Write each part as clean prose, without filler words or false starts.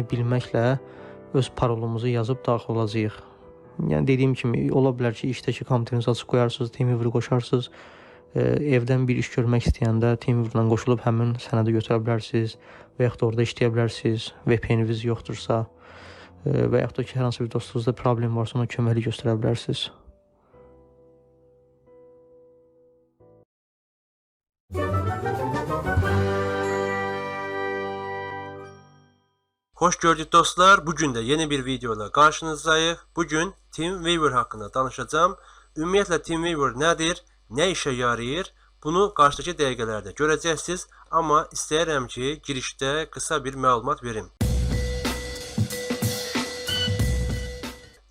bilməklə öz parolumuzu yazıb daxil olacağıq. Yəni dediyim kimi ola bilər ki, işdəki kompüterinizi açıb qoyarsınız, TeamViewer qoşarsınız. Evdən bir iş görmək istəyəndə TeamViewer-la qoşulub həmin sənədi götürə bilərsiniz və yaxud da orada işləyə bilərsiniz. VPN-iniz yoxdursa və yaxud da ki, hər hansı bir dostunuzda problem varsa ona köməklik göstərə bilərsiniz. Hoş gördük dostlar. Bugün de yeni bir videoyla karşınızdayız. Bugün TeamViewer hakkında danışacağım. Ümumiyyətlə TeamViewer nedir, ne işe yarayır? Bunu qarşıdakı dəqiqələrdə görəcəksiniz. Amma istəyirəm ki, girişdə qısa bir məlumat verim.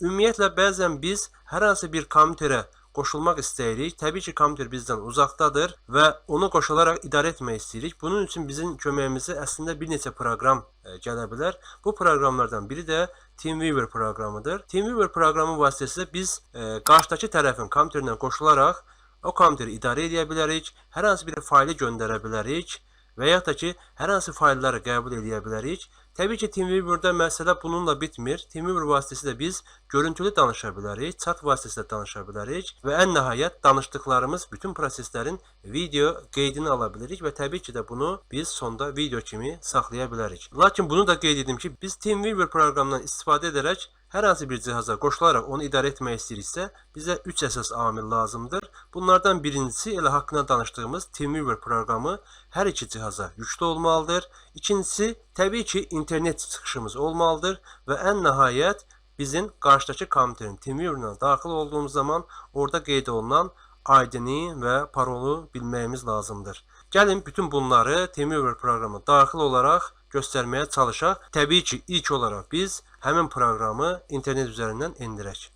Ümumiyyətlə bəzən biz hər hansı bir kompüterə qoşulmaq istəyirik. Təbii ki, kompüter bizdən uzaqdadır və onu qoşularaq idarə etmək istəyirik. Bunun üçün bizim köməyimizə əslində bir neçə proqram gələ bilər. Bu proqramlardan biri də TeamViewer proqramıdır. TeamViewer proqramı vasitəsilə biz qarşıdakı tərəfin kompüterinə qoşularaq o kompüteri idarə edə bilərik, hər hansı bir faylı göndərə bilərik və yaxud da ki, hər hansı faylları qəbul edə bilərik. Təbii ki, TeamViewer-da məsələ bununla bitmir. TeamViewer vasitəsilə biz görüntülü danışa bilərik, chat vasitəsilə danışa bilərik və ən nəhayət danışdıqlarımız bütün proseslərin video qeydini ala bilirik və təbii ki də bunu biz sonda video kimi saxlaya bilərik. Lakin bunu da qeyd edim ki, biz TeamViewer proqramından istifadə edərək hər hansı bir cihaza qoşularaq onu idarə etmək istəyiriksə, bizə 3 əsas amil lazımdır. Bunlardan birincisi elə haqqında danışdığımız TeamViewer proqramı hər iki cihaza yüklü olmalıdır. İkincisi, təbii ki, internet çıxışımız olmalıdır və ən nəhayət bizim qarşıdakı kompüterin TeamViewer-ına daxil olduğumuz zaman orada qeyd olunan ID-ni və parolu bilməyimiz lazımdır. Gəlin bütün bunları TeamViewer proqramına daxil olaraq göstərməyə çalışaq. Təbii ki, ilk olaraq biz həmin proqramı internet üzərindən endirək.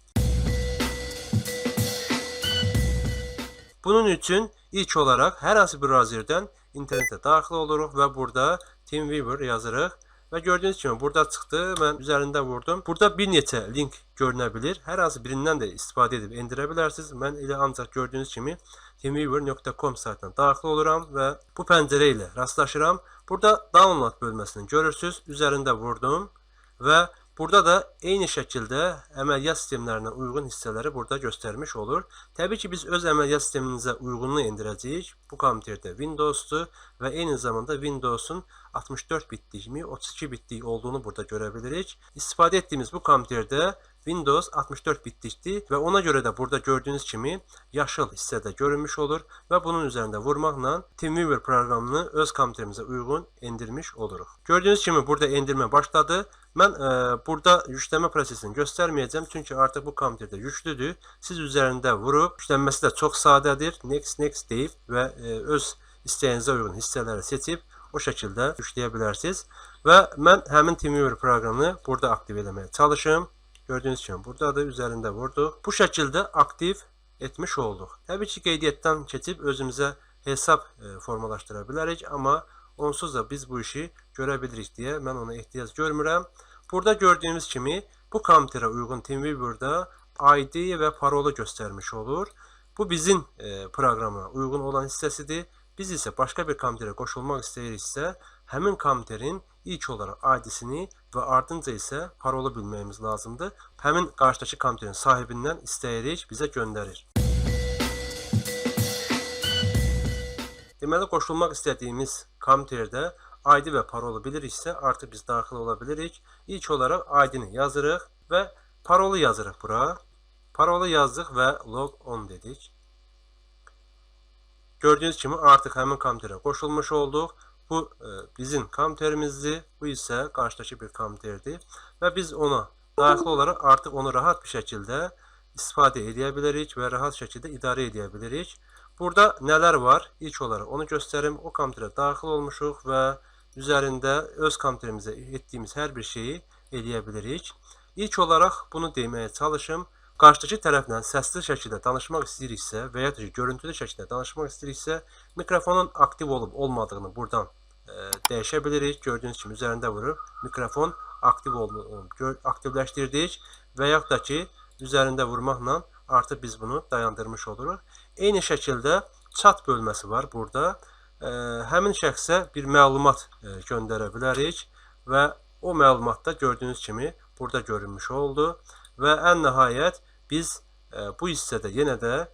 Bunun üçün ilk olaraq hər hansı bir browserdən internetə daxil oluruq və burada TeamViewer yazırıq. Və gördüyünüz kimi burada çıxdı, mən üzərində vurdum. Burada bir neçə link görünə bilir. Hər hansı birindən də istifadə edib endirə bilərsiniz. Mən elə ancaq gördüyünüz kimi teamviewer.com saytına daxil oluram və bu pəncərə ilə rastlaşıram. Burada download bölməsini görürsünüz. Üzərində vurdum və burada da eyni şəkildə əməliyyat sistemlərinə uyğun hissələri burada göstərmiş olur. Təbii ki, biz öz əməliyyat sistemimizə uyğunluğu endirəcəyik. Bu kompüterdə Windows'dur və eyni zamanda Windows'un 64 bitlik mi, 32 bitlik olduğunu burada görə bilirik. İstifadə etdiyimiz bu kompüterdə Windows 64 bitlikdir və ona görə də burada gördüyünüz kimi yaşıl hissədə görünmüş olur və bunun üzərində vurmaqla TeamViewer proqramını öz kompüterimizə uyğun endirmiş oluruq. Gördüyünüz kimi burada endirmə başladı. Mən burada yükləmə prosesini göstərməyəcəm çünki artıq bu kompüterdə yüklüdür. Siz üzərində vurub, yüklənməsi də çox sadədir. Next, next deyib və öz istəyinizə uyğun hissələri seçib o şəkildə yükləyə bilərsiniz. Və mən həmin TeamViewer proqramını burada aktiv etməyə çalışım. Gördüyünüz kimi buradadır, üzərində vurduq. Bu şəkildə aktiv etmiş olduq. Təbii ki, qeydiyyatdan keçib özümüzə hesab formalaşdıra bilərik, amma onsuz da biz bu işi görə bilirik deyə mən ona ehtiyac görmürəm. Burada gördüyümüz kimi bu kompüterə uyğun TeamViewer-da ID və parolu göstərmiş olur. Bu bizim proqrama uyğun olan hissəsidir. Biz isə başqa bir kompüterə qoşulmaq istəyiriksə, həmin kompüterin ilk olaraq ID-sini və ardınca isə parolu bilməyimiz lazımdır. Həmin qarşıdakı kompüterin sahibindən istəyirik, bizə göndərir. Deməli, qoşulmaq istədiyimiz kompüterdə ID və parolu biliriksə, artıq biz daxil ola bilirik. İlk olaraq ID-ni yazırıq və parolu yazırıq bura. Parolu yazdıq və log on dedik. Gördüyünüz kimi artıq həmin kompüterə qoşulmuş olduq. Bu bizim kompüterimizdir. Bu isə qarşıdakı bir kompüterdir. Və biz ona daxil olaraq artıq onu rahat bir şəkildə istifadə edə bilərik və rahat şəkildə idarə edə bilərik. Burada nələr var? İlk olaraq onu göstərim. O kompüterə daxil olmuşuq və üzərində öz kompüterimizə etdiyimiz hər bir şeyi edə bilirik. İlk olaraq bunu deməyə çalışım. Qarşıdakı tərəflə səsli şəkildə danışmaq istəyiriksə və ya da görüntülü şəkildə danışmaq istəyiriksə, mikrofonun aktiv olub olmadığını buradan dəyişə bilirik. Gördüyünüz kimi üzərində vurub mikrofon aktivləşdirdik və yaxud da ki, üzərində vurmaqla artıq biz bunu dayandırmış oluruq. Eyni şəkildə chat bölməsi var burada. Həmin şəxsə bir məlumat göndərə bilərik və O məlumat da gördüyünüz kimi burada görünmüş oldu və ən nəhayət biz bu hissədə yenə də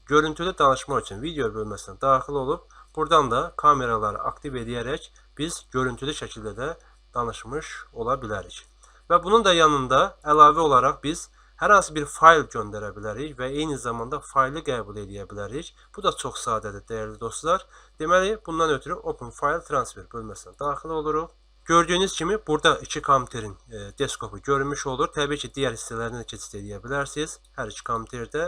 görüntülü danışmaq üçün video bölməsinə daxil olub, buradan da kameraları aktiv edərək biz görüntülü şəkildə də danışmış ola bilərik. Və bunun da yanında əlavə olaraq biz hər hansı bir fayl göndərə bilərik və eyni zamanda faylı qəbul edə bilərik. Bu da çox sadədir, dəyərli dostlar. Deməli, bundan ötürü Open File Transfer bölməsinə daxil oluruq. Gördüyünüz kimi burada iki kompüterin desktopu görünmüş olur. Təbii ki, digər hissələrinə keçid edə bilərsiniz hər iki kompüterdə.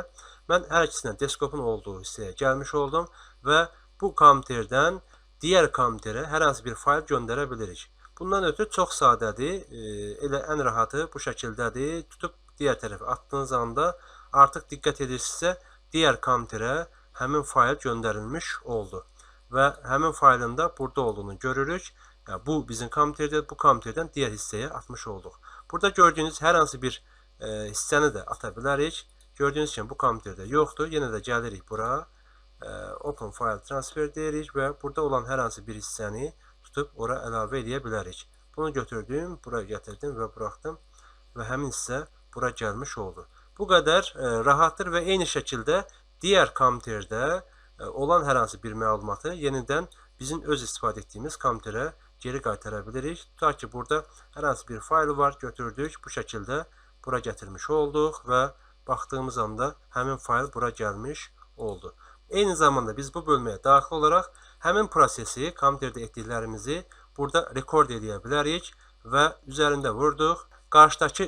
Mən hər ikisinə desktopun olduğu hissəyə gəlmiş oldum və bu kompüterdən digər kompüterə hər hansı bir fayl göndərə bilirik. Bundan ötürü çox sadədir. Elə ən rahatı bu şəkildədir. Tutub digər tərəfə atdığınız anda artıq diqqət edirsinizsə, digər kompüterə həmin fayl göndərilmiş oldu. Və həmin faylın da burada olduğunu görürük. Yəni, bu bizim kompüterdə, bu kompüterdən digər hissəyə atmış olduq. Burada gördüyünüz hər hansı bir hissəni də ata bilərik. Gördüyünüz kimi bu kompüterdə yoxdur. Yenə də gəlirik bura. Open File Transfer deyirik və burada olan hər hansı bir hissəni tutub ora əlavə edə bilərik. Bunu götürdüm, bura gətirdim və buraxdım və həmin hissə bura gəlmiş oldu. Bu qədər rahatdır və eyni şəkildə digər kompüterdə olan hər hansı bir məlumatı yenidən bizim öz istifadə etdiyimiz kompüterə geri qaytara bilirik. Tutaq ki, burada hər hansı bir faylı var, götürdük, bu şəkildə bura gətirmiş olduq və baxdığımız anda həmin fayl bura gəlmiş oldu. Eyni zamanda biz bu bölməyə daxil olaraq həmin prosesi, kompüterdə etdiklərimizi burada rekord edə bilərik və üzərində vurduq. Qarşıdakı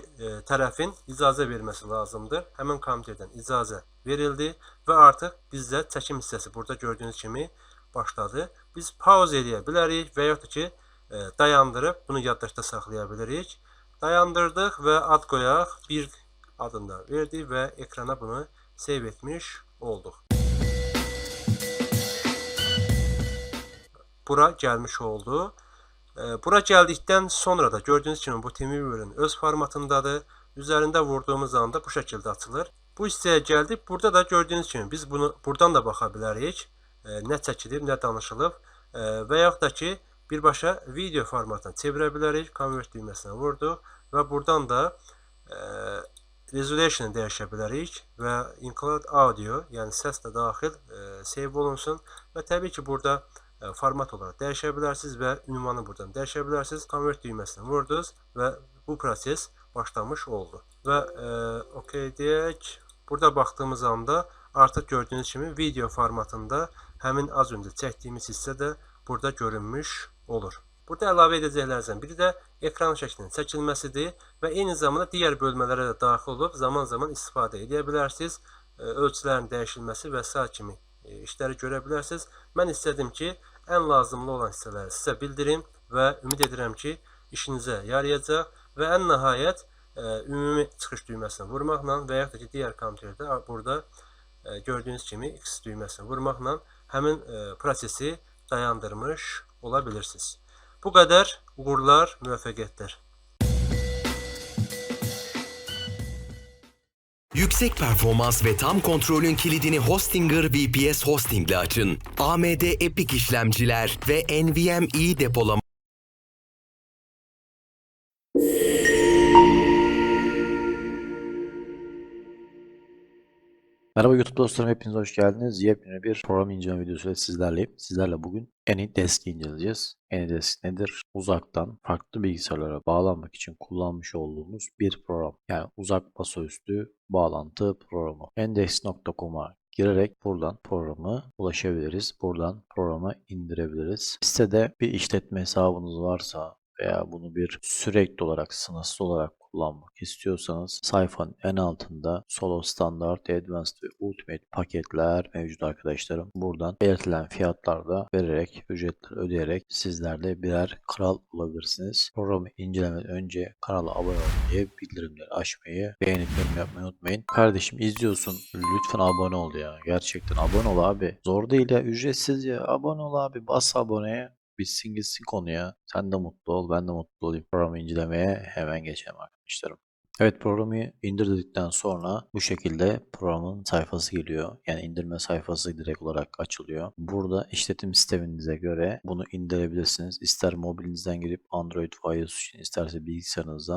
tərəfin icazə verməsi lazımdır. Həmin kompüterdən icazə verildi və artıq bizdə çəkim hissəsi burada gördüyünüz kimi başladı. Biz pause edə bilərik və yaxud da ki, dayandırıb bunu yaddaşda saxlaya bilirik. Dayandırdıq və ad qoyaq, bir adını verdik və ekrana bunu save etmiş olduq. Bura gəlmiş oldu. Bura gəldikdən sonra da gördüyünüz kimi bu TeamViewer-ın öz formatındadır. Üzərində vurduğumuz anda bu şəkildə açılır. Bu hissəyə gəldik. Burada da gördüyünüz kimi biz bunu buradan da baxa bilərik. Nə çəkilib, nə danışılıb və yaxud da ki, birbaşa video formatına çevirə bilərik. Convert düyməsinə vurduq və buradan da resolution dəyişə bilərik və include audio, yəni səs də daxil save olunsun və təbii ki, burada format olaraq dəyişə bilərsiniz və ünvanı buradan dəyişə bilərsiniz. Convert düyməsinə vurdunuz və bu proses başlamış oldu. Və OK deyək. Burada baxdığımız anda artıq gördüyünüz kimi video formatında həmin az öncə çəkdiyimiz hissə də burada görünmüş olur. Burada əlavə edəcəklərimizdən biri də ekran şəklinin çəkilməsidir və eyni zamanda digər bölmələrə də daxil olub zaman-zaman istifadə edə bilərsiniz. Ölçülərin dəyişilməsi və s. kimi işləri görə bilərsiniz. Mən istədim ki, ən lazımlı olan hissələri sizə bildirim və ümid edirəm ki, işinizə yarayacaq və ən nəhayət ümumi çıxış düyməsinə vurmaqla və yaxud da ki, digər kompüterdə burada gördüyünüz kimi X düyməsinə vurmaqla həmin prosesi dayandırmış ola bilirsiniz. Bu qədər. Uğurlar, müvəffəqiyyətlər. Yüksek performans ve tam kontrolün kilidini Hostinger VPS Hosting ile açın. AMD Epic işlemciler ve NVMe depolama Merhaba YouTube dostlarım, hepiniz hoş geldiniz. Yepyeni bir program inceleme videosuyla sizlerleyim. Sizlerle bugün AnyDesk'i inceleyeceğiz. AnyDesk nedir? Uzaktan farklı bilgisayarlara bağlanmak için kullanmış olduğumuz bir program. Yani uzak masaüstü bağlantı programı. AnyDesk.com'a girerek buradan programa ulaşabiliriz. Buradan programı indirebiliriz. Sitede bir işletme hesabınız varsa veya bunu bir sürekli olarak, sınırsız olarak kullanmak istiyorsanız sayfanın en altında Solo Standard, Advanced ve Ultimate paketler mevcut arkadaşlarım. Buradan belirtilen fiyatlarda vererek, ücretler ödeyerek sizler de birer kral olabilirsiniz. Programı incelemeden önce kanala abone olmayı, bildirimleri açmayı, beğenip yorum yapmayı unutmayın. Kardeşim izliyorsun, lütfen abone ol ya. Gerçekten abone ol abi. Zor değil ya, ücretsiz ya. Abone ol abi, bas aboneye. Bitsin gitsin konuya. Sen de mutlu ol, ben de mutlu olayım. Programı incelemeye hemen geçelim arkadaşlarım. Evet, programı indir dedikten sonra bu şekilde programın sayfası geliyor. Yani indirme sayfası direkt olarak açılıyor. Burada işletim sisteminize göre bunu indirebilirsiniz. İster mobilinizden girip Android ve iOS için, isterse bilgisayarınızdan